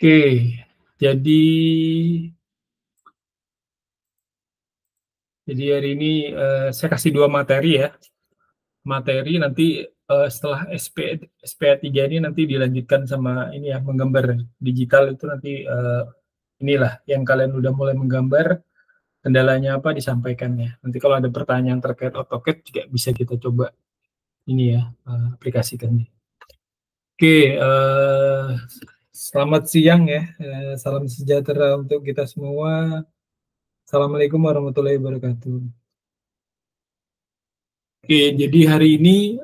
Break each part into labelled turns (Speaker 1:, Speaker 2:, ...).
Speaker 1: Oke, jadi hari ini, saya kasih 2 materi ya. Materi nanti, setelah SPA 3 ini nanti dilanjutkan sama ini ya, menggambar digital itu nanti, inilah yang kalian udah mulai menggambar, kendalanya apa disampaikan ya. Nanti kalau ada pertanyaan terkait AutoCAD juga bisa kita coba ini ya, aplikasikan nih. Oke, selamat siang ya, salam sejahtera untuk kita semua. Assalamualaikum warahmatullahi wabarakatuh. Oke, jadi hari ini,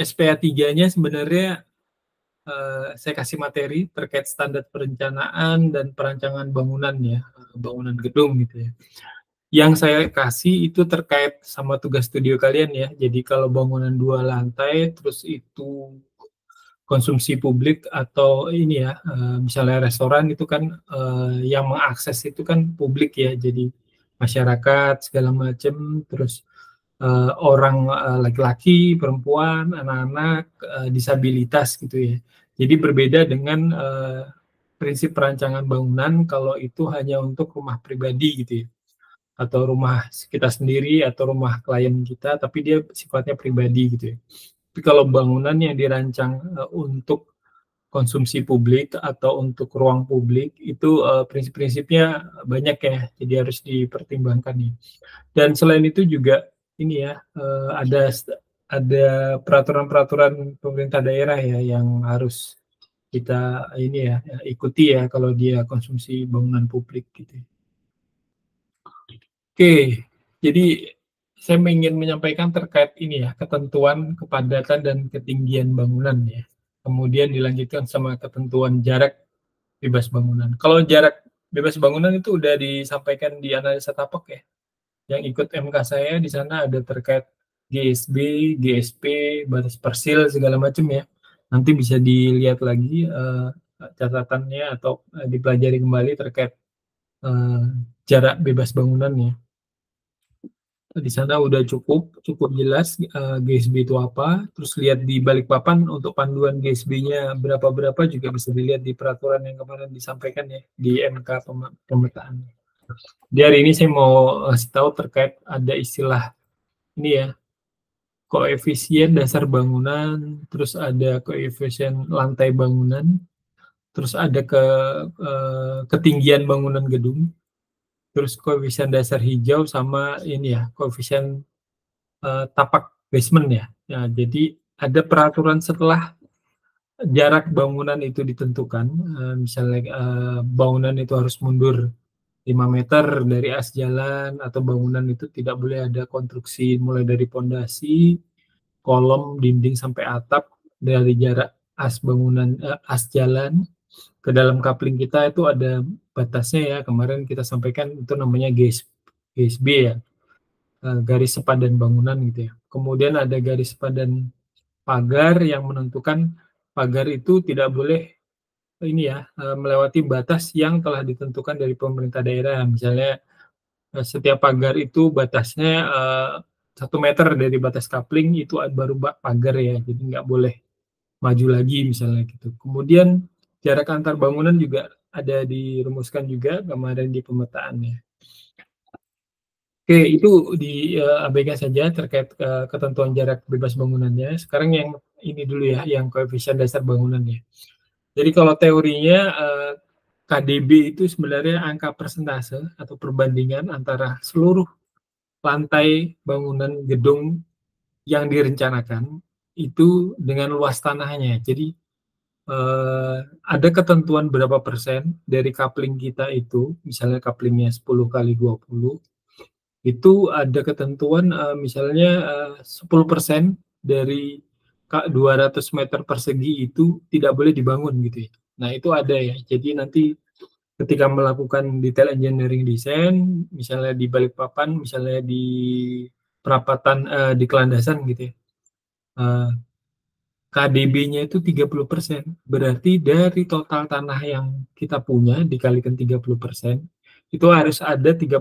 Speaker 1: SPA 3-nya sebenarnya, saya kasih materi terkait standar perencanaan dan perancangan bangunan ya, bangunan gedung gitu ya. Yang saya kasih itu terkait sama tugas studio kalian ya. Jadi kalau bangunan 2 lantai, terus itu konsumsi publik atau ini ya, misalnya restoran itu kan, yang mengakses itu kan publik ya, jadi masyarakat segala macam, terus orang, laki-laki, perempuan, anak-anak, disabilitas gitu ya. Jadi berbeda dengan, prinsip perancangan bangunan kalau itu hanya untuk rumah pribadi gitu ya, atau rumah kita sendiri atau rumah klien kita, tapi dia sifatnya pribadi gitu ya. Tapi kalau bangunan yang dirancang, untuk konsumsi publik atau untuk ruang publik itu, prinsip-prinsipnya banyak ya, jadi harus dipertimbangkan nih. Dan selain itu juga ini ya, ada peraturan-peraturan pemerintah daerah ya yang harus kita ini ya, ikuti ya kalau dia konsumsi bangunan publik gitu. Oke, jadi saya ingin menyampaikan terkait ini ya, ketentuan kepadatan dan ketinggian bangunan ya. Kemudian dilanjutkan sama ketentuan jarak bebas bangunan. Kalau jarak bebas bangunan itu udah disampaikan di analisa tapak ya. Yang ikut MK saya di sana ada terkait GSB, GSP, batas persil segala macam ya. Nanti bisa dilihat lagi catatannya atau dipelajari kembali terkait jarak bebas bangunannya. Di sana udah cukup jelas GSB itu apa. Terus lihat di balik papan untuk panduan GSB-nya berapa juga bisa dilihat di peraturan yang kemarin disampaikan ya di MK pemetaan. Di hari ini saya mau kasih tahu terkait ada istilah ini ya, koefisien dasar bangunan, terus ada koefisien lantai bangunan, terus ada ketinggian bangunan gedung, terus koefisien dasar hijau sama ini ya, koefisien tapak basement ya. Nah, jadi ada peraturan setelah jarak bangunan itu ditentukan, misalnya bangunan itu harus mundur 5 meter dari as jalan atau bangunan itu tidak boleh ada konstruksi mulai dari pondasi, kolom, dinding sampai atap dari jarak as bangunan as jalan ke dalam coupling kita itu ada batasnya ya. Kemarin kita sampaikan itu namanya GSB ya. Garis sepadan bangunan gitu ya. Kemudian ada garis sepadan pagar yang menentukan pagar itu tidak boleh ini ya, melewati batas yang telah ditentukan dari pemerintah daerah. Misalnya setiap pagar itu batasnya 1 meter dari batas coupling itu baru pagar ya, jadi nggak boleh maju lagi misalnya gitu. Kemudian jarak antar bangunan juga ada dirumuskan juga kemarin di pemetaannya. Oke, itu diabaikan saja terkait ketentuan jarak bebas bangunannya. Sekarang yang ini dulu ya, yang koefisien dasar bangunannya. Jadi kalau teorinya KDB itu sebenarnya angka persentase atau perbandingan antara seluruh lantai bangunan gedung yang direncanakan itu dengan luas tanahnya. Jadi ada ketentuan berapa persen dari coupling kita itu, misalnya couplingnya 10 kali 20, itu ada ketentuan misalnya 10% dari 200 meter persegi itu tidak boleh dibangun gitu ya. Nah itu ada ya, jadi nanti ketika melakukan detail engineering design, misalnya di Balikpapan, misalnya di perapatan di Kelandasan gitu ya, KDB-nya itu 30%. Berarti dari total tanah yang kita punya dikalikan 30%, itu harus ada 30%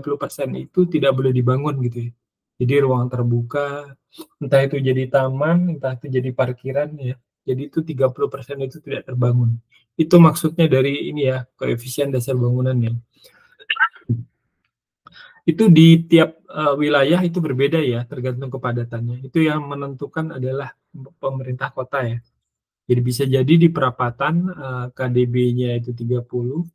Speaker 1: itu tidak boleh dibangun gitu ya. Jadi ruang terbuka, entah itu jadi taman, entah itu jadi parkiran ya. Jadi itu 30% itu tidak terbangun. Itu maksudnya dari ini ya, koefisien dasar bangunannya. Itu di tiap wilayah itu berbeda ya, tergantung kepadatannya. Itu yang menentukan adalah pemerintah kota ya. Jadi bisa jadi di perapatan KDB-nya itu 30,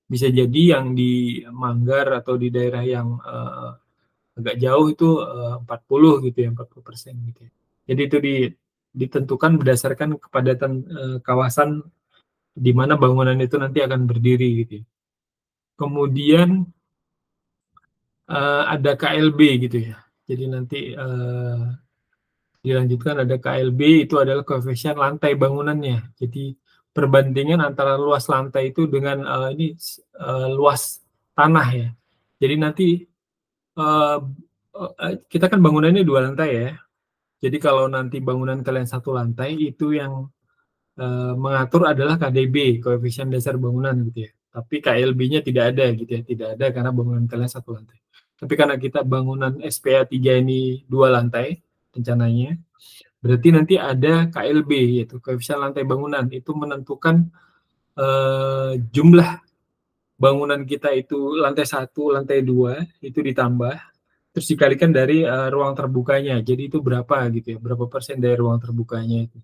Speaker 1: bisa jadi yang di Manggar atau di daerah yang agak jauh itu 40 gitu ya, 40% gitu ya. Jadi itu ditentukan berdasarkan kepadatan kawasan di mana bangunan itu nanti akan berdiri gitu ya. Kemudian ada KLB gitu ya. Jadi nanti dilanjutkan ada KLB, itu adalah koefisien lantai bangunannya. Jadi perbandingan antara luas lantai itu dengan luas tanah ya. Jadi nanti kita kan bangunannya 2 lantai ya. Jadi kalau nanti bangunan kalian 1 lantai, itu yang mengatur adalah KDB, koefisien dasar bangunan gitu ya. Tapi KLB-nya tidak ada gitu ya, tidak ada karena bangunan kalian 1 lantai. Tapi karena kita bangunan SPA 3 ini 2 lantai rencananya, berarti nanti ada KLB, yaitu koefisien lantai bangunan. Itu menentukan jumlah bangunan kita itu lantai 1, lantai 2 itu ditambah, terus dikalikan dari ruang terbukanya. Jadi itu berapa gitu ya, berapa persen dari ruang terbukanya itu.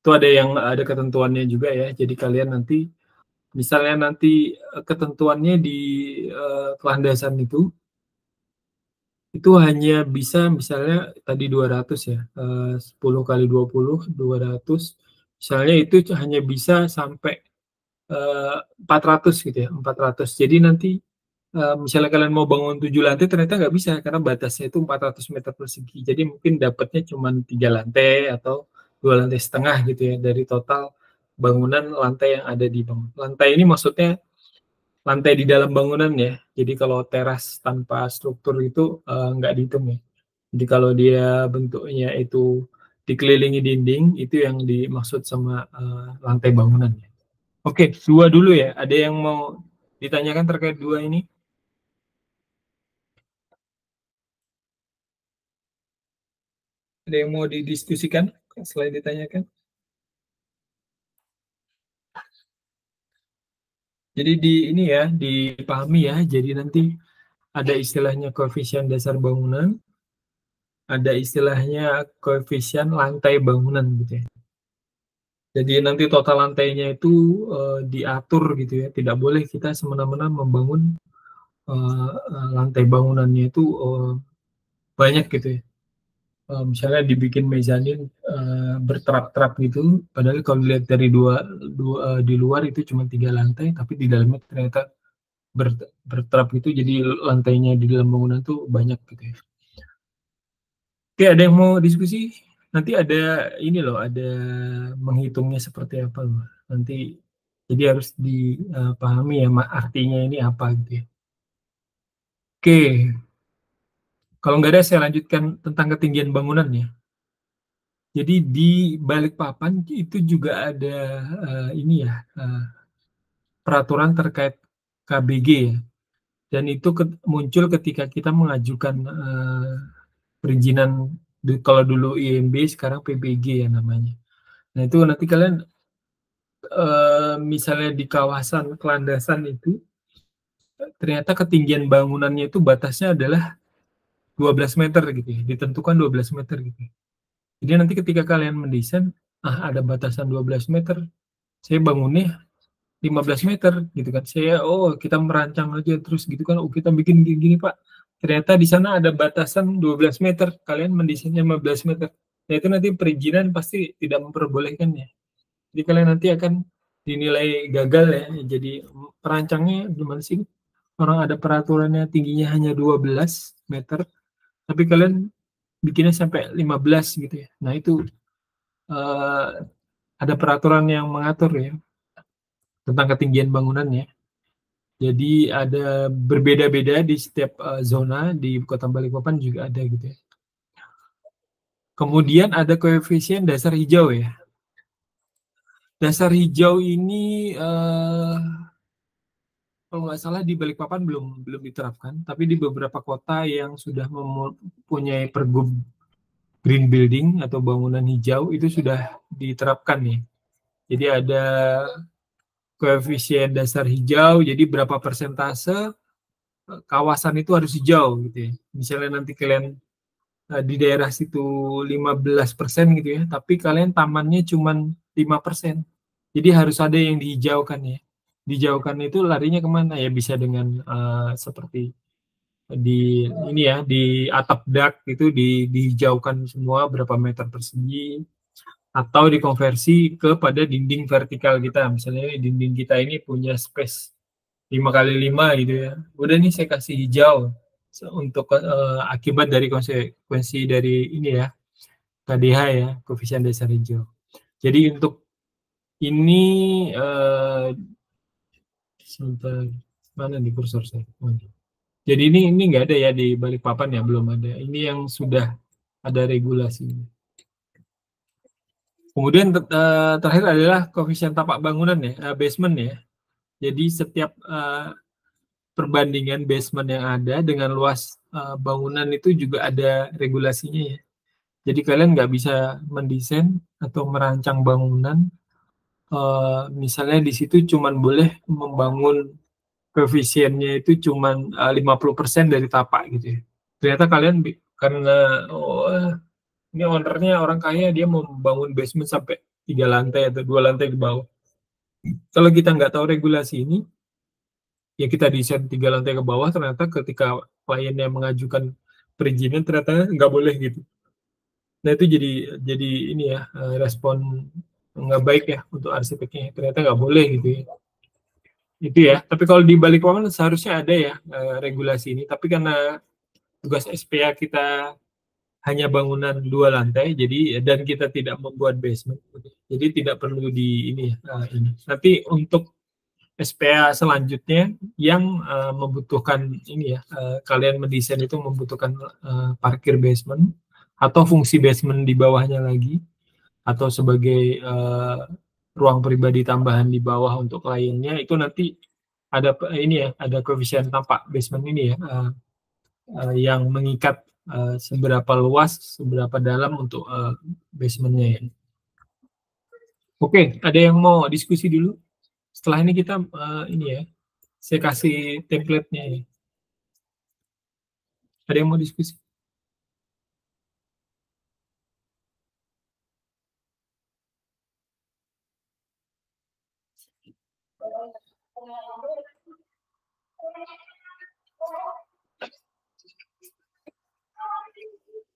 Speaker 1: Itu ada ketentuannya juga ya. Jadi kalian nanti misalnya nanti ketentuannya di kelandasan itu hanya bisa misalnya tadi 200 ya, 10 kali 20, 200, misalnya itu hanya bisa sampai 400 gitu ya, 400. Jadi nanti misalnya kalian mau bangun 7 lantai ternyata nggak bisa karena batasnya itu 400 meter persegi. Jadi mungkin dapatnya cuma 3 lantai atau 2 lantai setengah gitu ya dari total bangunan lantai yang ada di bangunan. Lantai ini maksudnya lantai di dalam bangunan ya. Jadi kalau teras tanpa struktur itu nggak dihitung ya. Jadi kalau dia bentuknya itu dikelilingi dinding, itu yang dimaksud sama lantai bangunan ya. Oke, 2 dulu ya. Ada yang mau ditanyakan terkait 2 ini? Ada yang mau didiskusikan selain ditanyakan? Jadi ini ya, dipahami ya. Jadi nanti ada istilahnya koefisien dasar bangunan, ada istilahnya koefisien lantai bangunan gitu ya. Jadi nanti total lantainya itu diatur gitu ya. Tidak boleh kita semena-mena membangun lantai bangunannya itu banyak gitu ya. Misalnya dibikin mezanin berterap-terap gitu, padahal kalau dilihat dari di luar itu cuma 3 lantai, tapi di dalamnya ternyata berterap gitu, jadi lantainya di dalam bangunan tuh banyak gitu ya. Oke, ada yang mau diskusi? Nanti ada ini loh, ada menghitungnya seperti apa loh. Nanti jadi harus dipahami ya artinya ini apa gitu ya. Oke, kalau nggak ada saya lanjutkan tentang ketinggian bangunan ya. Jadi di Balikpapan itu juga ada ini ya peraturan terkait KBG ya. Dan itu muncul ketika kita mengajukan perizinan kalau dulu IMB sekarang PBG ya namanya. Nah itu nanti kalian misalnya di kawasan kelandasan itu ternyata ketinggian bangunannya itu batasnya adalah 12 meter gitu ya, ditentukan 12 meter gitu. Jadi nanti ketika kalian mendesain, ada batasan 12 meter, saya bangunnya 15 meter gitu kan. Kita merancang aja terus gitu kan, kita bikin gini Pak. Ternyata di sana ada batasan 12 meter, kalian mendesainnya 15 meter. Nah itu nanti perizinan pasti tidak memperbolehkan ya. Jadi kalian nanti akan dinilai gagal ya. Jadi perancangnya gimana sih? Orang ada peraturannya tingginya hanya 12 meter, tapi kalian bikinnya sampai 15 gitu ya. Nah itu ada peraturan yang mengatur ya tentang ketinggian bangunannya. Jadi ada berbeda-beda di setiap zona di Kota Balikpapan juga ada gitu ya. Kemudian ada koefisien dasar hijau ya. Dasar hijau ini kalau nggak salah di Balikpapan belum diterapkan, tapi di beberapa kota yang sudah mempunyai pergub green building atau bangunan hijau itu sudah diterapkan nih. Jadi ada koefisien dasar hijau, jadi berapa persentase kawasan itu harus hijau gitu ya. Misalnya nanti kalian di daerah situ 15% gitu ya, tapi kalian tamannya cuma 5%. Jadi harus ada yang dihijaukan ya. Dijauhkan itu larinya kemana ya? Bisa dengan seperti di ini ya, di atap dak itu dihijaukan semua berapa meter persegi, atau dikonversi kepada dinding vertikal kita. Misalnya dinding kita ini punya space 5x5 gitu ya. Udah nih saya kasih hijau untuk akibat dari konsekuensi dari ini ya, KDH ya, koefisien dasar hijau. Jadi untuk ini sebentar, mana nih kursor saya? Jadi ini nggak ada ya di Balikpapan ya, belum ada. Ini yang sudah ada regulasi. Kemudian terakhir adalah koefisien tapak bangunan ya, basement ya. Jadi setiap perbandingan basement yang ada dengan luas bangunan itu juga ada regulasinya ya. Jadi kalian nggak bisa mendesain atau merancang bangunan, misalnya di situ cuman boleh membangun koefisiennya itu cuman 50% dari tapak gitu ya. Ternyata kalian karena ini ownernya orang kaya, dia mau membangun basement sampai 3 lantai atau 2 lantai ke bawah. Kalau kita nggak tahu regulasi ini, ya kita desain 3 lantai ke bawah, ternyata ketika kliennya mengajukan perizinan ternyata nggak boleh gitu. Nah itu jadi ini ya, respon nggak baik ya untuk arsiteknya, ternyata nggak boleh gitu ya. Itu ya. Tapi kalau di Balikpapan seharusnya ada ya regulasi ini, tapi karena tugas SPA kita hanya bangunan 2 lantai, jadi dan kita tidak membuat basement, jadi tidak perlu di ini. Nanti untuk SPA selanjutnya yang membutuhkan ini ya, kalian mendesain itu membutuhkan parkir basement atau fungsi basement di bawahnya lagi, atau sebagai ruang pribadi tambahan di bawah untuk kliennya, itu nanti ada ini ya, ada koefisien tapak basement ini ya, yang mengikat seberapa luas, seberapa dalam untuk basementnya ya. Oke, ada yang mau diskusi dulu? Setelah ini kita ini ya, saya kasih template-nya ya. Ada yang mau diskusi?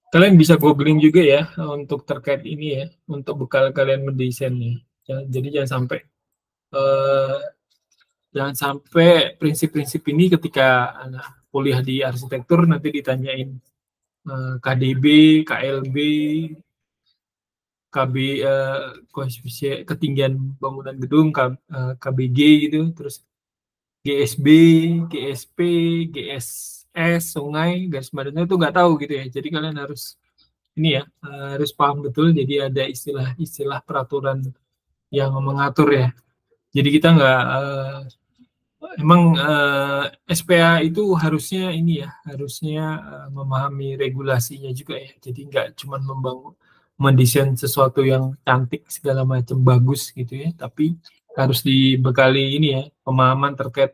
Speaker 1: Kalian bisa googling juga ya untuk terkait ini ya, untuk bekal kalian mendesainnya. Jadi jangan sampai prinsip-prinsip ini ketika kuliah di arsitektur nanti ditanyain KDB, KLB, KB, koefisien ketinggian bangunan gedung, KBG gitu, terus GSB, GSP, GSS, sungai, garis badannya itu nggak tahu gitu ya. Jadi kalian harus ini ya, harus paham betul. Jadi ada istilah-istilah peraturan yang mengatur ya. Jadi kita nggak emang SPA itu harusnya ini ya, harusnya memahami regulasinya juga ya. Jadi nggak cuma mendesain sesuatu yang cantik segala macam bagus gitu ya, tapi harus dibekali ini ya, pemahaman terkait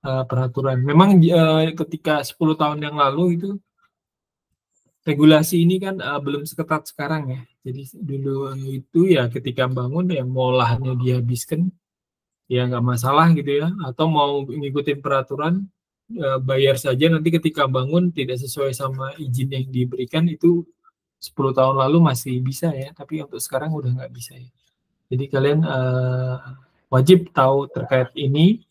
Speaker 1: peraturan. Memang ketika 10 tahun yang lalu itu regulasi ini kan belum seketat sekarang ya. Jadi dulu itu ya ketika bangun ya mau lahannya dihabiskan ya nggak masalah gitu ya, atau mau ngikutin peraturan bayar saja, nanti ketika bangun tidak sesuai sama izin yang diberikan itu 10 tahun lalu masih bisa ya, tapi untuk sekarang udah nggak bisa ya. Jadi kalian wajib tahu terkait ini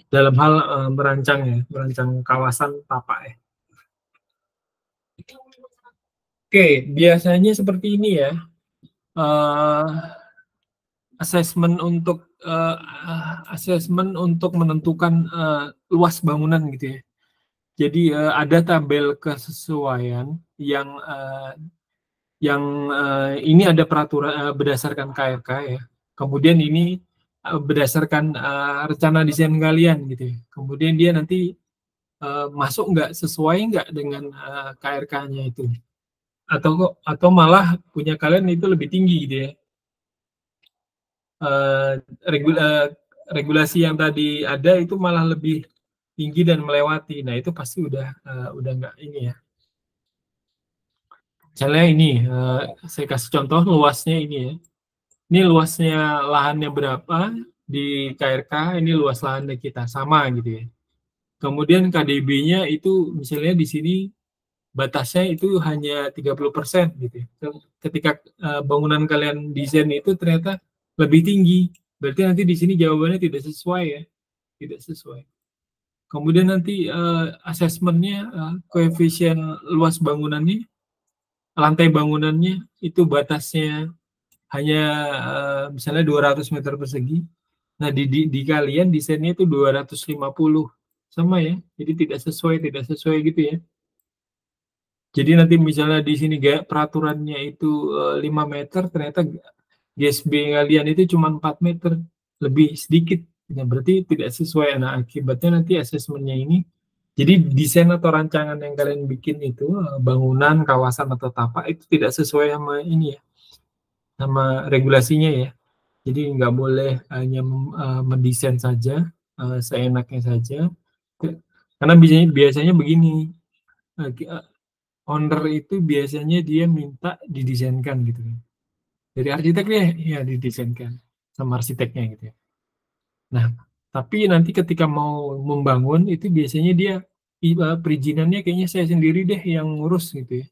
Speaker 1: dalam hal merancang ya, merancang kawasan tapak ya. Oke, biasanya seperti ini ya. Assessment untuk menentukan luas bangunan gitu ya. Jadi ada tabel kesesuaian yang ini ada peraturan berdasarkan KRK ya. Kemudian ini berdasarkan rencana desain kalian gitu ya. Kemudian dia nanti masuk nggak, sesuai nggak dengan KRK-nya itu. atau malah punya kalian itu lebih tinggi gitu ya. Uh, regulasi yang tadi ada itu malah lebih tinggi dan melewati. Nah itu pasti udah nggak ini ya. Misalnya ini saya kasih contoh luasnya ini ya. Ini luasnya lahannya berapa di KRK, ini luas lahannya kita sama gitu ya. Kemudian KDB-nya itu misalnya di sini batasnya itu hanya 30% gitu ya. Ketika bangunan kalian desain itu ternyata lebih tinggi, berarti nanti di sini jawabannya tidak sesuai ya, tidak sesuai. Kemudian nanti asesmennya koefisien luas bangunannya, lantai bangunannya itu batasnya hanya misalnya 200 meter persegi. Nah di kalian desainnya itu 250 sama ya, jadi tidak sesuai gitu ya. Jadi nanti misalnya di sini peraturannya itu 5 meter, ternyata GSB kalian itu cuma 4 meter, lebih sedikit. Nah, berarti tidak sesuai. Nah, akibatnya nanti asesmennya ini, jadi desain atau rancangan yang kalian bikin itu, bangunan, kawasan, atau tapak, itu tidak sesuai sama ini ya, sama regulasinya ya. Jadi nggak boleh hanya mendesain saja, seenaknya saja. Karena biasanya begini, owner itu biasanya dia minta didesainkan gitu kan. Dari arsitek deh, ya didesainkan sama arsiteknya gitu ya. Nah, tapi nanti ketika mau membangun itu biasanya dia perizinannya kayaknya saya sendiri deh yang ngurus gitu ya.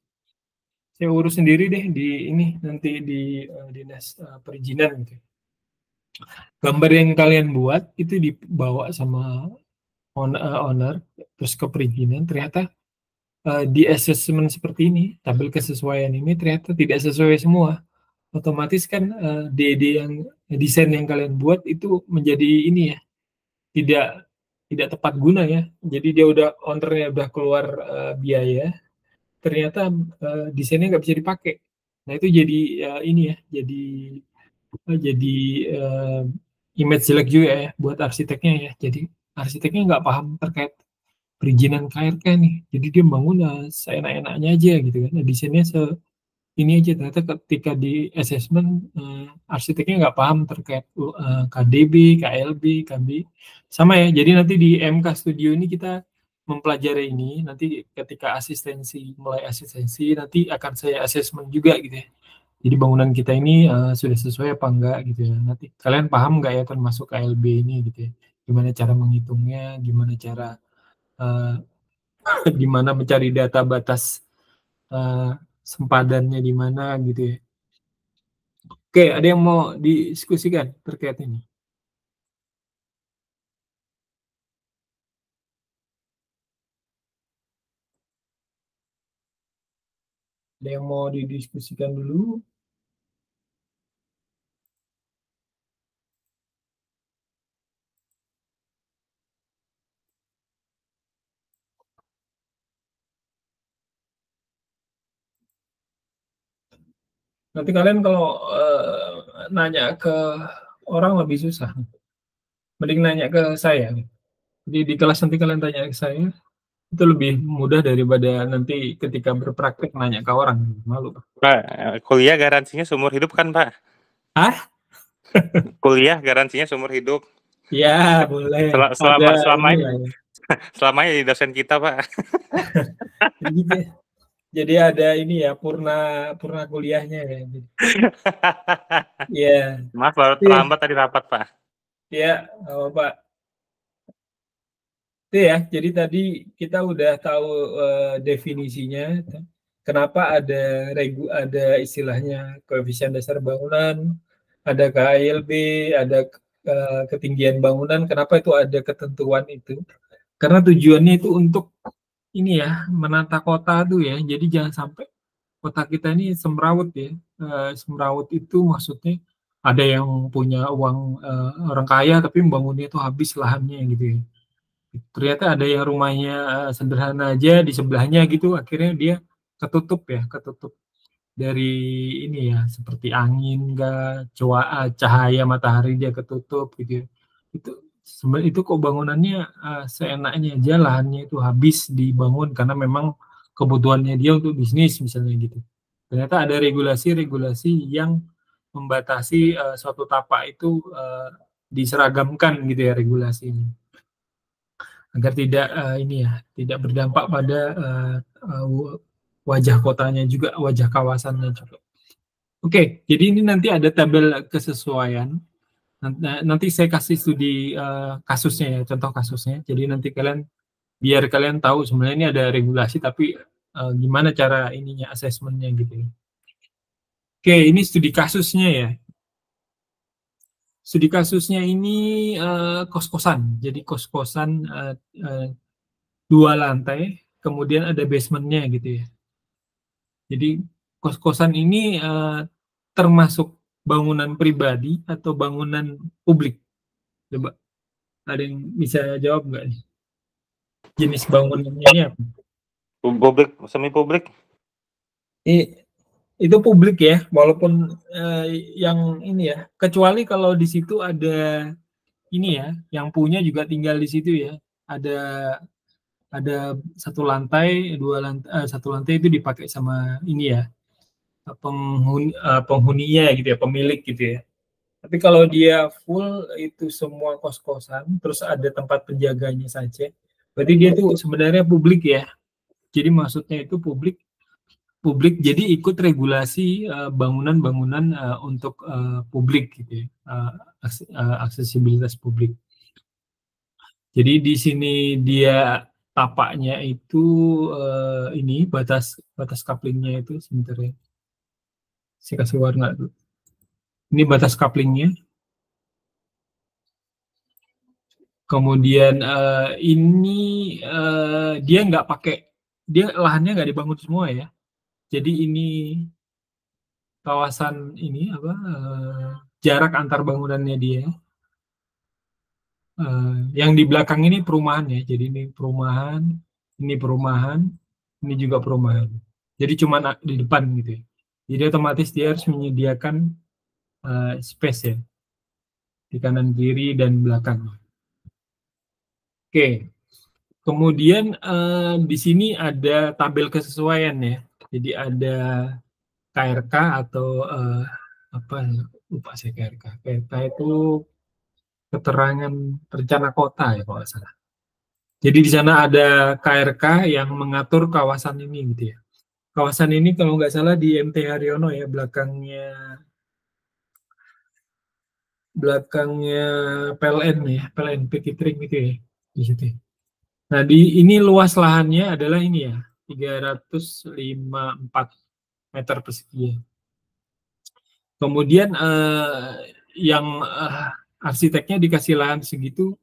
Speaker 1: Saya urus sendiri deh di ini nanti di dinas perizinan gitu ya. Gambar yang kalian buat itu dibawa sama owner terus ke perizinan, ternyata di assessment seperti ini, tabel kesesuaian ini ternyata tidak sesuai semua. Otomatis kan DD yang desain yang kalian buat itu menjadi ini ya, tidak tidak tepat guna ya. Jadi dia ownernya udah keluar biaya, ternyata desainnya nggak bisa dipakai. Nah itu jadi ini ya, jadi image jelek juga ya buat arsiteknya ya. Jadi arsiteknya nggak paham terkait perizinan KRK nih. Jadi dia bangun seenak-enaknya aja gitu kan. Nah, desainnya ini aja, ternyata ketika di assessment arsiteknya nggak paham terkait KDB, KLB, KB. Sama ya. Jadi nanti di MK Studio ini kita mempelajari ini. Nanti ketika mulai asistensi, nanti akan saya assessment juga gitu ya. Jadi bangunan kita ini sudah sesuai apa enggak gitu ya. Nanti kalian paham nggak ya termasuk KLB ini gitu ya. Gimana cara menghitungnya, gimana cara uh, gimana mencari data batas sempadannya di mana gitu ya. Oke, ada yang mau didiskusikan terkait ini? Ada yang mau didiskusikan dulu? Nanti kalian kalau nanya ke orang lebih susah. Mending nanya ke saya. Jadi di kelas nanti kalian tanya ke saya, itu lebih mudah daripada nanti ketika berpraktek nanya ke orang. Malu.
Speaker 2: Pak, kuliah garansinya seumur hidup kan, Pak?
Speaker 1: Hah?
Speaker 2: Kuliah garansinya seumur hidup.
Speaker 1: Ya, boleh.
Speaker 2: Selama ini dosen kita, Pak.
Speaker 1: Jadi ada ini ya, purna kuliahnya ya. Iya.
Speaker 2: Maaf baru terlambat tadi rapat, Pak.
Speaker 1: Iya, Pak. Itu ya, jadi tadi kita udah tahu definisinya. Kenapa ada istilahnya koefisien dasar bangunan, ada KILB, ada ketinggian bangunan. Kenapa itu ada ketentuan itu? Karena tujuannya itu untuk ini ya, menata kota tuh ya. Jadi jangan sampai kota kita ini semrawut ya. Semrawut itu maksudnya ada yang punya uang orang kaya tapi membangunnya itu habis lahannya gitu ya. Ternyata ada yang rumahnya sederhana aja di sebelahnya gitu, akhirnya dia ketutup dari ini ya, seperti angin cahaya matahari dia ketutup gitu ya. Itu kok bangunannya seenaknya aja, lahannya itu habis dibangun karena memang kebutuhannya dia untuk bisnis misalnya gitu. Ternyata ada regulasi-regulasi yang membatasi suatu tapak itu diseragamkan gitu ya regulasinya, agar tidak ini ya, tidak berdampak pada wajah kotanya juga, wajah kawasannya juga. Oke, jadi ini nanti ada tabel kesesuaian. Nanti saya kasih studi kasusnya ya, contoh kasusnya. Jadi nanti kalian, biar kalian tahu sebenarnya ini ada regulasi, tapi gimana cara ininya, asesmennya gitu ya. Oke, ini studi kasusnya ya. Studi kasusnya ini kos-kosan. Jadi kos-kosan 2 lantai, kemudian ada basementnya gitu ya. Jadi kos-kosan ini termasuk bangunan pribadi atau bangunan publik? Coba ada yang bisa jawab nggak nih? Jenis bangunannya ini apa?
Speaker 2: Publik, semi publik.
Speaker 1: Itu publik ya, walaupun yang ini ya, kecuali kalau di situ ada ini ya, yang punya juga tinggal di situ ya. Ada satu lantai, satu lantai itu dipakai sama ini ya, penghuninya gitu ya, pemilik gitu ya. Tapi kalau dia full itu semua kos-kosan, terus ada tempat penjaganya saja, berarti dia tuh sebenarnya publik ya. Jadi maksudnya itu publik jadi ikut regulasi bangunan-bangunan untuk publik gitu ya, aksesibilitas publik. Jadi di sini dia tapaknya itu ini batas couplingnya itu, sebentar ya. Saya kasih warna dulu. Ini batas couplingnya. Kemudian ini dia nggak pakai, dia lahannya nggak dibangun semua ya. Jadi ini kawasan ini apa, jarak antar bangunannya dia. Yang di belakang ini perumahan ya. Jadi ini perumahan, ini juga perumahan. Jadi cuma di depan gitu ya. Jadi otomatis dia harus menyediakan space ya, di kanan kiri dan belakang. Oke. Kemudian di sini ada tabel kesesuaian ya. Jadi ada KRK atau apa, lupa saya KRK. KRK itu keterangan rencana kota ya kalau nggak salah. Jadi di sana ada KRK yang mengatur kawasan ini gitu ya. Kawasan ini kalau nggak salah di MT Haryono ya, belakangnya PLN ya, PLN Pikitring gitu ya di situ. Nah, ini luas lahannya adalah ini ya, 354 meter persegi. Kemudian yang arsiteknya dikasih lahan segitu,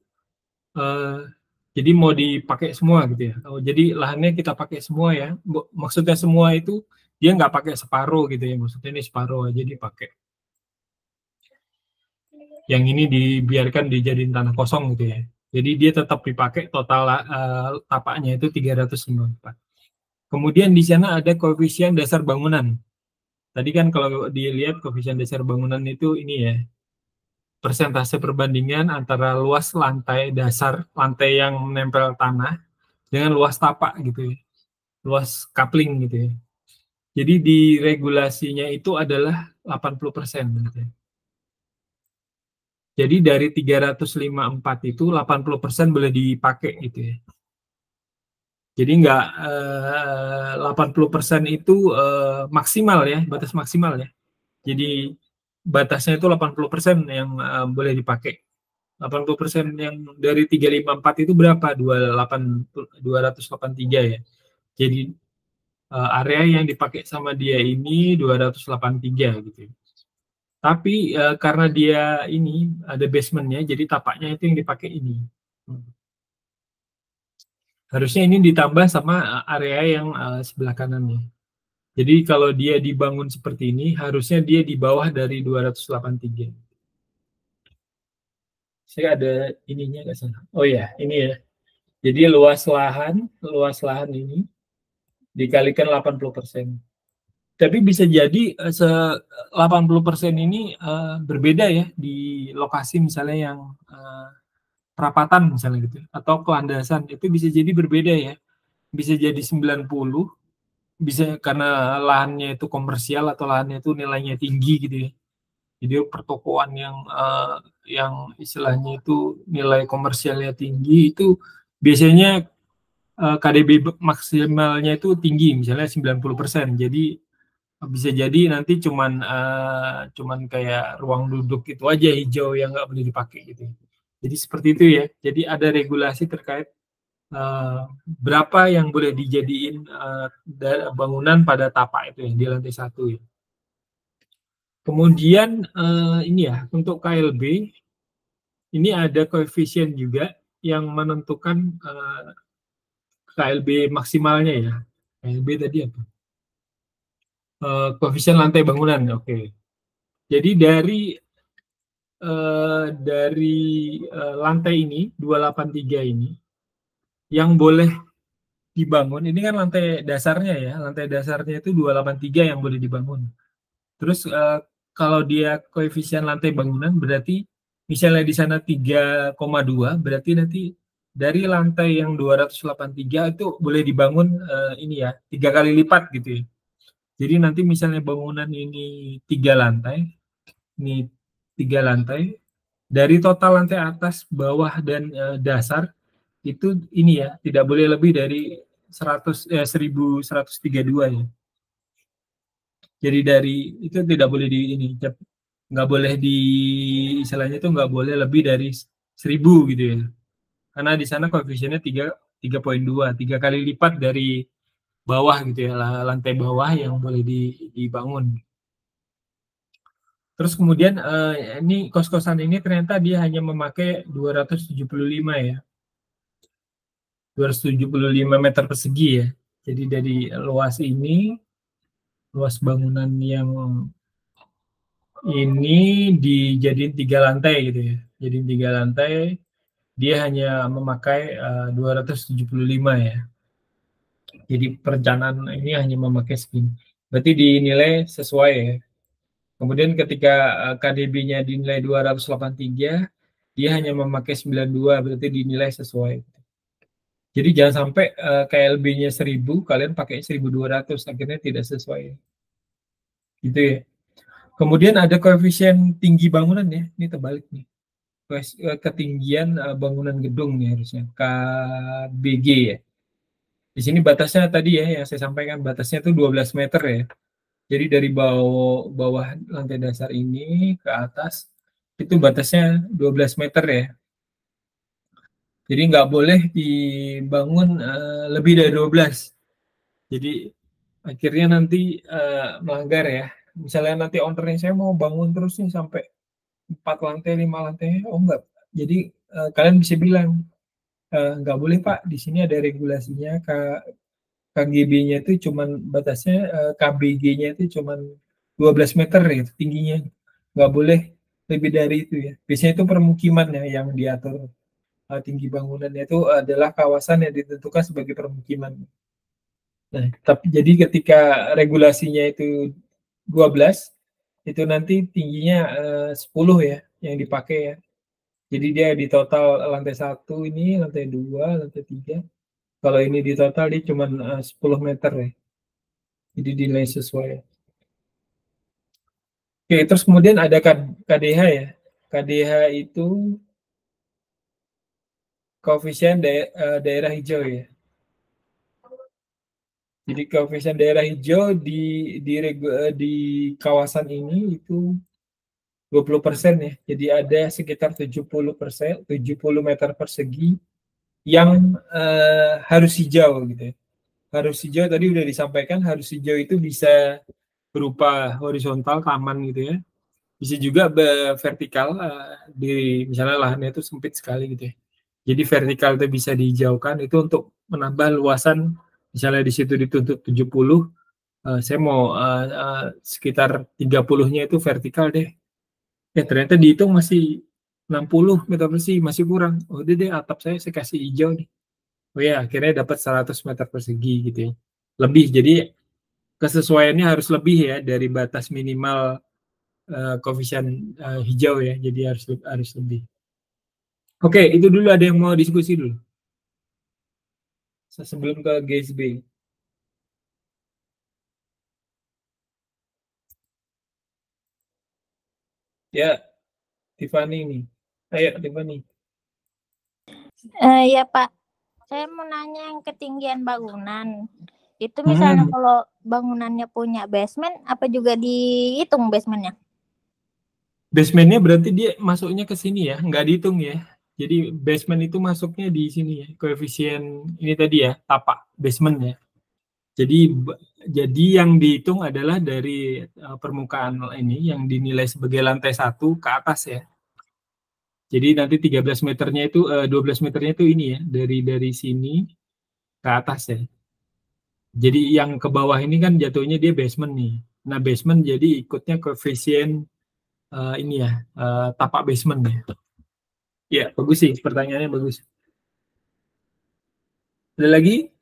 Speaker 1: jadi mau dipakai semua gitu ya. Jadi lahannya kita pakai semua ya. Maksudnya semua itu dia nggak pakai separuh gitu ya. Maksudnya ini separuh aja dipakai. Yang ini dibiarkan dijadiin tanah kosong gitu ya. Jadi dia tetap dipakai, total tapaknya itu 354. Kemudian di sana ada koefisien dasar bangunan. Tadi kan kalau dilihat koefisien dasar bangunan itu ini ya, persentase perbandingan antara luas lantai dasar, lantai yang menempel tanah, dengan luas tapak gitu ya, luas coupling gitu ya. Jadi di regulasinya itu adalah 80% gitu ya. Jadi dari 354 itu 80% boleh dipakai gitu ya. Jadi nggak 80% itu maksimal ya, batas maksimal ya. Jadi batasnya itu 80% yang boleh dipakai. 80% yang dari 354 itu berapa? 283 ya. Jadi area yang dipakai sama dia ini 283 gitu. Tapi karena dia ini ada basementnya, jadi tapaknya itu yang dipakai ini. Harusnya ini ditambah sama area yang sebelah kanannya. Jadi kalau dia dibangun seperti ini, harusnya dia di bawah dari 283. Saya ada ininya nggak salah. Oh ya, ini ya. Jadi luas lahan ini dikalikan 80%. Tapi bisa jadi 80% ini berbeda ya di lokasi misalnya yang perapatan misalnya gitu, atau kelandasan itu bisa jadi berbeda ya. Bisa jadi 90 bisa karena lahannya itu komersial atau lahannya itu nilainya tinggi gitu ya. Jadi pertokoan yang istilahnya itu nilai komersialnya tinggi itu biasanya KDB maksimalnya itu tinggi, misalnya 90%. Jadi bisa jadi nanti cuman kayak ruang duduk itu aja hijau yang nggak boleh dipakai gitu. Jadi seperti itu ya. Jadi ada regulasi terkait berapa yang boleh dijadiin bangunan pada tapak itu ya, di lantai 1 ya. Kemudian ini ya, untuk KLB ini ada koefisien juga yang menentukan KLB maksimalnya ya. KLB tadi apa? Koefisien lantai bangunan, oke. Jadi dari lantai ini 283 ini yang boleh dibangun, ini kan lantai dasarnya ya, lantai dasarnya itu 283 yang boleh dibangun. Terus kalau dia koefisien lantai bangunan berarti misalnya di sana 3,2, berarti nanti dari lantai yang 283 itu boleh dibangun ini ya 3 kali lipat gitu ya. Jadi nanti misalnya bangunan ini 3 lantai, ini 3 lantai, dari total lantai atas, bawah dan dasar itu ini ya tidak boleh lebih dari 1132 ya. Jadi dari itu tidak boleh di ini, nggak boleh di istilahnya itu nggak boleh lebih dari 1000 gitu ya. Karena di sana koefisiennya 3,2, 3 kali lipat dari bawah gitu ya, lantai bawah yang boleh dibangun. Terus kemudian ini kos-kosan ini ternyata dia hanya memakai 275 ya. 275 meter persegi ya. Jadi dari luas ini, luas bangunan yang ini dijadiin 3 lantai gitu ya. Jadi 3 lantai, dia hanya memakai 275 ya. Jadi perencanaan ini hanya memakai segini. Berarti dinilai sesuai ya. Kemudian ketika KDB-nya dinilai 283, dia hanya memakai 92, berarti dinilai sesuai. Jadi jangan sampai KLB-nya 1000, kalian pakai 1200, akhirnya tidak sesuai. Gitu ya. Kemudian ada koefisien tinggi bangunan ya, ini terbalik nih. Ketinggian bangunan gedung nih harusnya, KBG ya. Di sini batasnya tadi ya, yang saya sampaikan batasnya itu 12 meter ya. Jadi dari bawah lantai dasar ini ke atas, itu batasnya 12 meter ya. Jadi nggak boleh dibangun lebih dari 12. Jadi akhirnya nanti melanggar ya. Misalnya nanti ownernya saya mau bangun terus nih sampai 4 lantai, 5 lantai, oh enggak. Jadi kalian bisa bilang, nggak boleh Pak, di sini ada regulasinya, KGB-nya itu cuman batasnya, KBG-nya itu cuman 12 meter ya tingginya. Nggak boleh lebih dari itu ya. Biasanya itu permukiman ya yang diatur tinggi bangunannya itu adalah kawasan yang ditentukan sebagai permukiman. Nah, tapi jadi ketika regulasinya itu 12, itu nanti tingginya 10 ya yang dipakai ya. Jadi dia di total lantai 1 ini, lantai 2, lantai 3. Kalau ini di total dia cuma 10 meter ya. Jadi dinilai sesuai. Oke, terus kemudian ada KDH ya. KDH itu koefisien daerah hijau ya. Jadi koefisien daerah hijau di kawasan ini itu 20% ya. Jadi ada sekitar 70%, 70 meter persegi yang harus hijau gitu ya. Harus hijau tadi udah disampaikan, harus hijau itu bisa berupa horizontal taman gitu ya. Bisa juga vertikal di misalnya lahannya itu sempit sekali gitu ya. Jadi vertikal itu bisa dihijaukan itu untuk menambah luasan, misalnya di situ dituntut 70, saya mau sekitar 30-nya itu vertikal deh. Ya ternyata dihitung masih 60 meter persegi, masih kurang. Oh udah deh atap saya kasih hijau nih. Oh ya akhirnya dapat 100 meter persegi gitu ya. Lebih, jadi kesesuaiannya harus lebih ya dari batas minimal koefisien hijau ya. Jadi harus lebih. Oke, itu dulu ada yang mau diskusi dulu sebelum ke GSB. Ya, Tiffany nih. Ayo, Tiffany.
Speaker 3: Ya Pak, saya mau nanya yang ketinggian bangunan. Itu misalnya kalau bangunannya punya basement, apa juga dihitung basementnya?
Speaker 1: Basementnya berarti dia masuknya ke sini ya, nggak dihitung ya. Jadi basement itu masuknya di sini ya, koefisien ini tadi ya, tapak basement ya. Jadi yang dihitung adalah dari permukaan ini yang dinilai sebagai lantai 1 ke atas ya. Jadi nanti 13 meternya itu 12 meternya itu ini ya, dari sini ke atas ya. Jadi yang ke bawah ini kan jatuhnya dia basement nih. Nah, basement jadi ikutnya koefisien ini ya, tapak basement ya. Ya, bagus sih, pertanyaannya bagus. Ada lagi?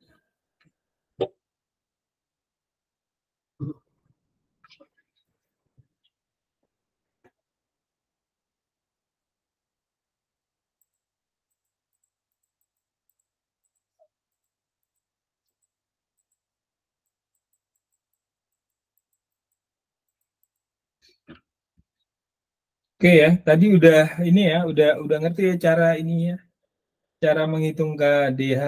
Speaker 1: Oke ya, tadi udah ini ya, udah ngerti ya cara ini ya, cara menghitung KDH,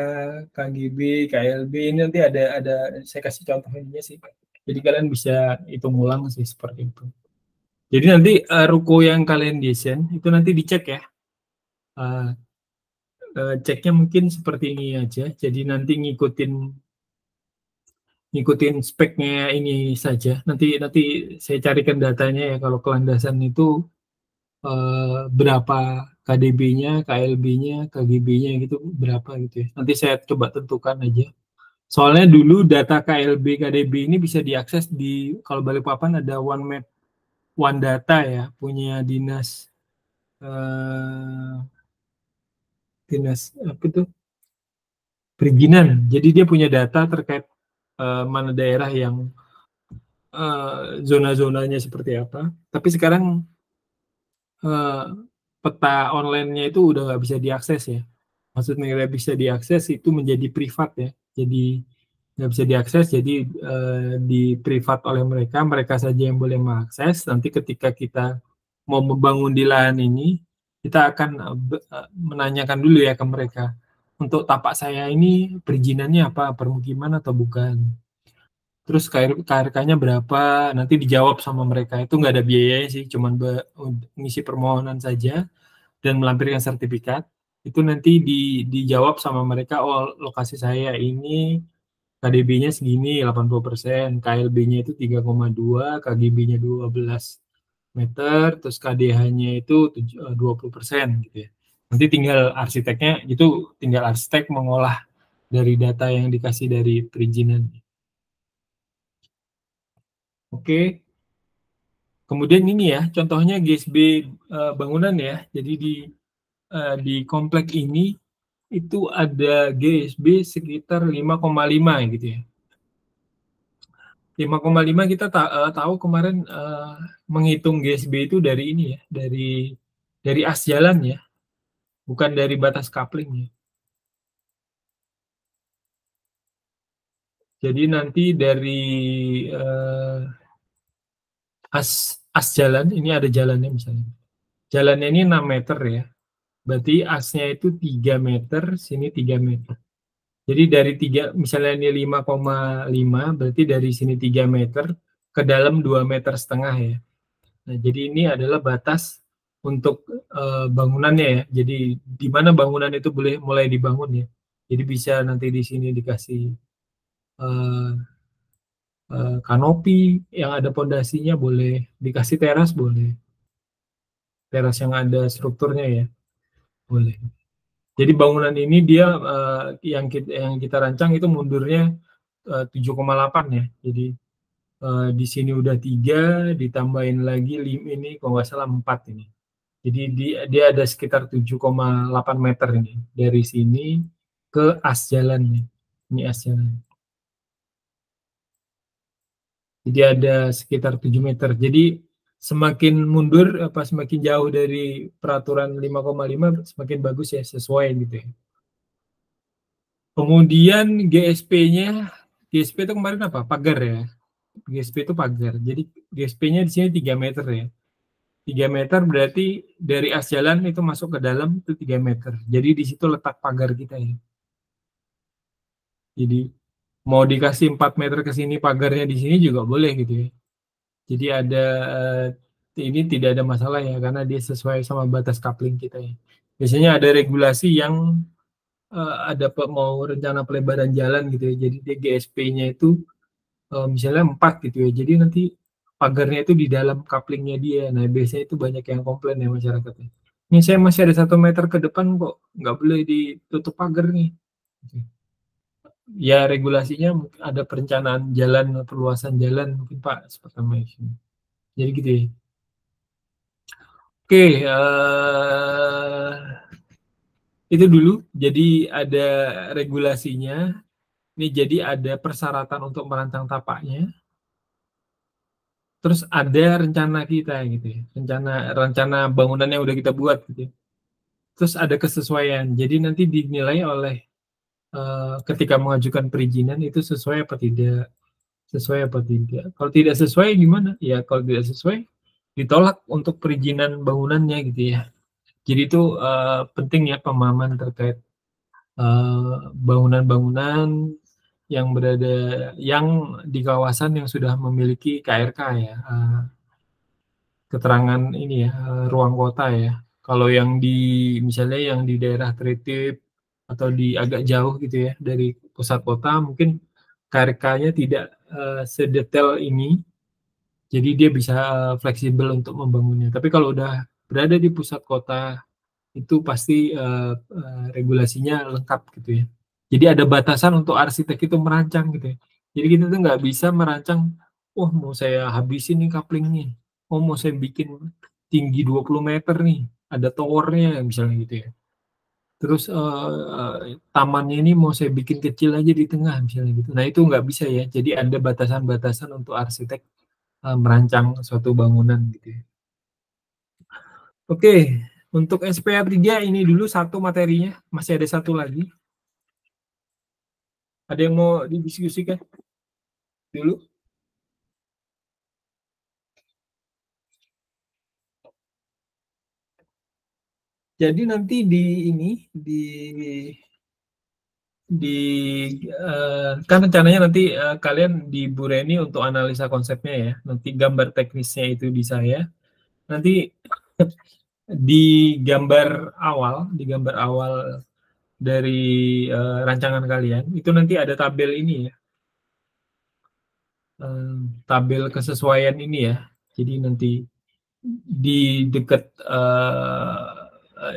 Speaker 1: KGB, KLB. Ini nanti ada saya kasih contoh ininya sih. Jadi kalian bisa hitung ulang sih seperti itu. Jadi nanti ruko yang kalian desain itu nanti dicek ya. Ceknya mungkin seperti ini aja. Jadi nanti ngikutin speknya ini saja. Nanti saya carikan datanya ya kalau kelandasan itu berapa KDB-nya, KLB-nya, KGB-nya gitu berapa gitu ya. Nanti saya coba tentukan aja. Soalnya dulu data KLB, KDB ini bisa diakses di kalau Balikpapan ada One Map, One Data ya, punya dinas apa itu perizinan. Jadi dia punya data terkait mana daerah yang zona-zonanya seperti apa. Tapi sekarang peta online-nya itu udah nggak bisa diakses ya. Maksudnya nggak bisa diakses itu menjadi privat ya. Jadi nggak bisa diakses, jadi di privat oleh mereka, mereka saja yang boleh mengakses. Nanti ketika kita mau membangun di lahan ini, kita akan menanyakan dulu ya ke mereka. Untuk tapak saya ini perizinannya apa, permukiman atau bukan. Terus KRK-nya berapa, nanti dijawab sama mereka. Itu nggak ada biayanya sih, cuman ngisi permohonan saja dan melampirkan sertifikat. Itu nanti dijawab sama mereka, oh lokasi saya ini KDB-nya segini 80%, KLB-nya itu 3,2, KGB-nya 12 meter, terus KDH-nya itu 20% gitu ya. Nanti tinggal arsiteknya, itu tinggal arsitek mengolah dari data yang dikasih dari perizinan. Oke. Kemudian ini ya, contohnya GSB bangunan ya. Jadi di komplek ini itu ada GSB sekitar 5,5 gitu ya. 5,5 kita tahu kemarin menghitung GSB itu dari ini ya, dari as jalan ya, bukan dari batas coupling ya. Jadi nanti dari as jalan, ini ada jalannya misalnya. Jalannya ini 6 meter ya. Berarti asnya itu 3 meter, sini 3 meter. Jadi dari 3, misalnya ini 5,5, berarti dari sini 3 meter, ke dalam 2,5 meter ya. Nah, jadi ini adalah batas untuk bangunannya ya. Jadi di mana bangunan itu boleh mulai dibangun ya. Jadi bisa nanti di sini dikasih kanopi yang ada pondasinya, boleh dikasih teras, boleh. Teras yang ada strukturnya ya, boleh. Jadi bangunan ini dia yang kita rancang itu mundurnya 7,8 ya. Jadi di sini udah 3, ditambahin lagi ini kalau nggak salah 4 ini. Jadi dia ada sekitar 7,8 meter ini dari sini ke as jalannya. Ini as jalan. Jadi ada sekitar 7 meter. Jadi semakin mundur semakin jauh dari peraturan 5,5 semakin bagus ya, sesuai gitu ya. Kemudian GSP itu kemarin apa? Pagar ya. GSP itu pagar. Jadi GSP-nya di sini 3 meter ya. 3 meter berarti dari as jalan itu masuk ke dalam itu 3 meter. Jadi di situ letak pagar kita ya. Jadi mau dikasih 4 meter ke sini pagarnya di sini juga boleh gitu ya. Jadi ada ini tidak ada masalah ya karena dia sesuai sama batas coupling kita ya. Biasanya ada regulasi yang ada mau rencana pelebaran jalan gitu ya. Jadi dia GSP-nya itu misalnya 4 gitu ya. Jadi nanti pagarnya itu di dalam couplingnya dia. Nah biasanya itu banyak yang komplain ya masyarakatnya. Ini saya masih ada 1 meter ke depan kok nggak boleh ditutup pagar nih. Ya regulasinya ada perencanaan jalan, perluasan jalan mungkin Pak seperti itu. Jadi gitu ya. Oke, itu dulu. Jadi ada regulasinya. Ini jadi ada persyaratan untuk merancang tapaknya. Terus ada rencana kita gitu ya. Rencana bangunan yang udah kita buat gitu ya. Terus ada kesesuaian. Jadi nanti dinilai oleh ketika mengajukan perizinan itu sesuai apa tidak. Sesuai apa tidak. Kalau tidak sesuai gimana? Ya kalau tidak sesuai ditolak untuk perizinan bangunannya gitu ya. Jadi itu penting ya pemahaman terkait bangunan-bangunan yang berada di kawasan yang sudah memiliki KRK ya, keterangan ini ya, ruang kota ya. Kalau yang misalnya yang di daerah Tritip atau di agak jauh gitu ya dari pusat kota mungkin KRK-nya tidak sedetail ini. Jadi dia bisa fleksibel untuk membangunnya. Tapi kalau udah berada di pusat kota itu pasti regulasinya lengkap gitu ya. Jadi ada batasan untuk arsitek itu merancang gitu ya. Jadi kita tuh nggak bisa merancang, oh mau saya habisin nih couplingnya, oh mau saya bikin tinggi 20 meter nih, ada towernya misalnya gitu ya. Terus tamannya ini mau saya bikin kecil aja di tengah misalnya gitu. Nah itu nggak bisa ya. Jadi ada batasan-batasan untuk arsitek merancang suatu bangunan gitu ya. Oke, untuk SPA 3 ini dulu satu materinya, masih ada satu lagi. Ada yang mau didiskusikan dulu? Jadi nanti kan rencananya nanti kalian di Bureni untuk analisa konsepnya ya. Nanti gambar teknisnya itu di saya. Nanti di gambar awal dari rancangan kalian itu nanti ada tabel ini ya. Tabel kesesuaian ini ya. Jadi nanti di dekat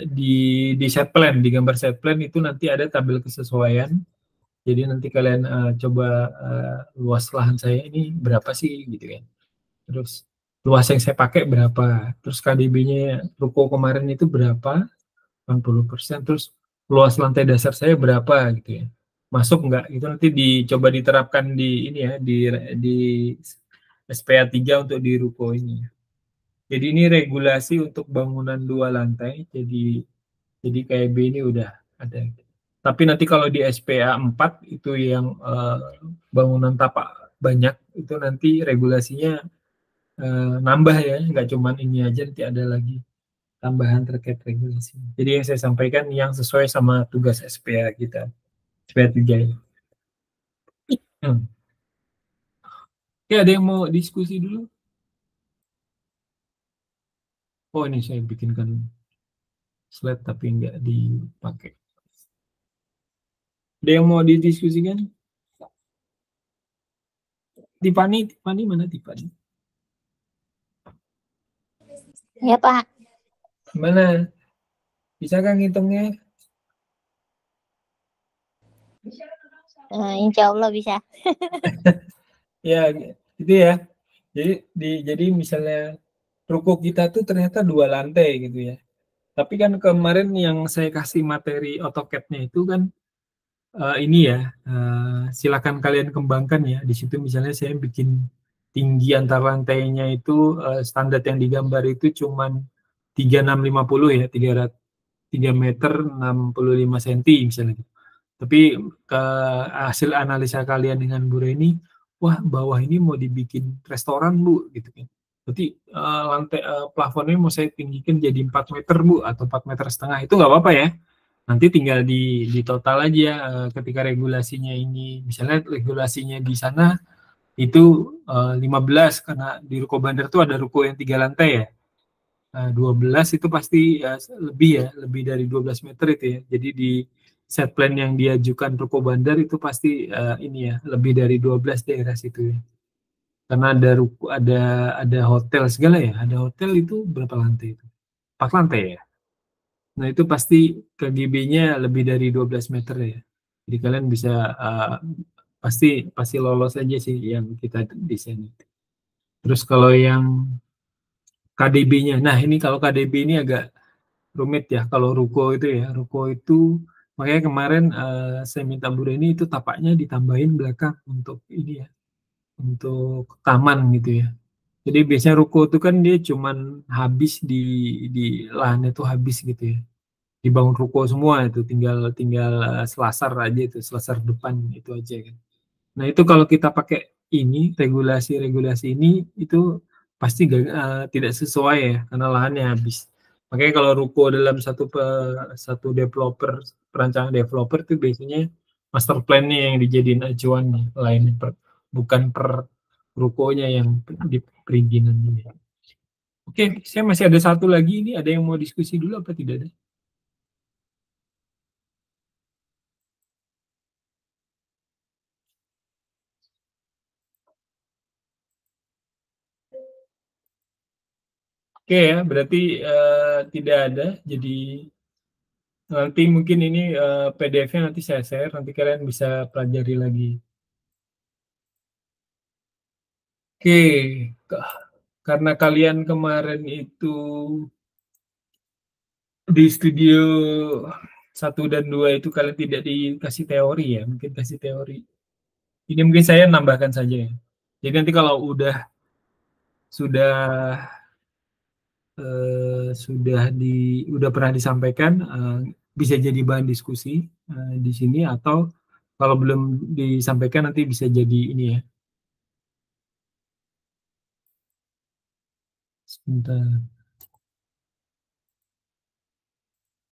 Speaker 1: di set plan, di gambar set plan itu nanti ada tabel kesesuaian. Jadi nanti kalian coba luas lahan saya ini berapa sih gitu kan. Terus luas yang saya pakai berapa. Terus KDB-nya ruko kemarin itu berapa, 80%. Terus luas lantai dasar saya berapa gitu ya. Masuk nggak? Itu nanti dicoba diterapkan di ini ya, di SPA 3 untuk di ruko ini. Jadi ini regulasi untuk bangunan 2 lantai. Jadi KIB ini udah ada. Tapi nanti kalau di SPA 4 itu yang bangunan tapak banyak itu nanti regulasinya nambah ya, nggak cuma ini aja, nanti ada lagi tambahan terkait regulasi. Jadi yang saya sampaikan yang sesuai sama tugas SPA kita, SPA 3 ini. Oke, ada yang mau diskusi dulu? Oh ini saya bikinkan slide tapi nggak dipakai. Ada yang mau didiskusikan? Tipani mana Tipani?
Speaker 3: Ya Pak.
Speaker 1: Gimana? Bisa kan ngitungnya?
Speaker 3: Insya Allah bisa.
Speaker 1: Ya, gitu ya. Jadi misalnya ruko kita tuh ternyata 2 lantai gitu ya. Tapi kan kemarin yang saya kasih materi AutoCAD-nya itu kan ini ya, silakan kalian kembangkan ya. Di situ misalnya saya bikin tinggi antar lantainya itu standar yang digambar itu cuman 3650 ya, 3 meter 65 cm misalnya gitu. Tapi ke hasil analisa kalian dengan Bu Reni, wah bawah ini mau dibikin restoran Bu gitu kan. Berarti lantai plafonnya mau saya tinggikan jadi 4 meter Bu, atau 4 meter setengah, itu nggak apa-apa ya. Nanti tinggal di total aja ketika regulasinya ini, misalnya regulasinya di sana itu 15, karena di ruko bandar tuh ada ruko yang 3 lantai ya. 12 itu pasti lebih ya, lebih dari 12 meter itu ya. Jadi di set plan yang diajukan ruko bandar itu pasti ini ya, lebih dari 12 daerah situ ya. Karena ada ruko, ada hotel segala ya. Ada hotel itu berapa lantai itu? 4 lantai ya. Nah, itu pasti KGB-nya lebih dari 12 meter ya. Jadi kalian bisa pasti pasti lolos aja sih yang kita desain itu. Terus kalau yang KDB-nya, nah ini kalau KDB ini agak rumit ya. Kalau ruko itu ya, ruko itu makanya kemarin saya minta Bu Reni itu tapaknya ditambahin belakang untuk ini ya, untuk taman gitu ya. Jadi biasanya ruko itu kan dia cuman habis di lahannya tuh habis gitu ya. Dibangun ruko semua itu tinggal tinggal selasar aja itu, selasar depan itu aja kan. Nah, itu kalau kita pakai ini regulasi-regulasi ini itu pasti tidak sesuai ya karena lahannya habis. Makanya kalau ruko dalam satu developer, perancangan developer itu biasanya master plan-nya yang dijadiin acuan nih, bukan per rukonya yang di perizinan ini. Oke, saya masih ada satu lagi ini, ada yang mau diskusi dulu apa tidak ada? Oke ya, berarti tidak ada. Jadi nanti mungkin ini PDF-nya nanti saya share, nanti kalian bisa pelajari lagi. Oke, karena kalian kemarin itu di studio 1 dan 2 itu kalian tidak dikasih teori ya, mungkin kasih teori. Ini mungkin saya nambahkan saja ya. Jadi nanti kalau sudah pernah disampaikan bisa jadi bahan diskusi di sini, atau kalau belum disampaikan nanti bisa jadi ini ya. Sebentar.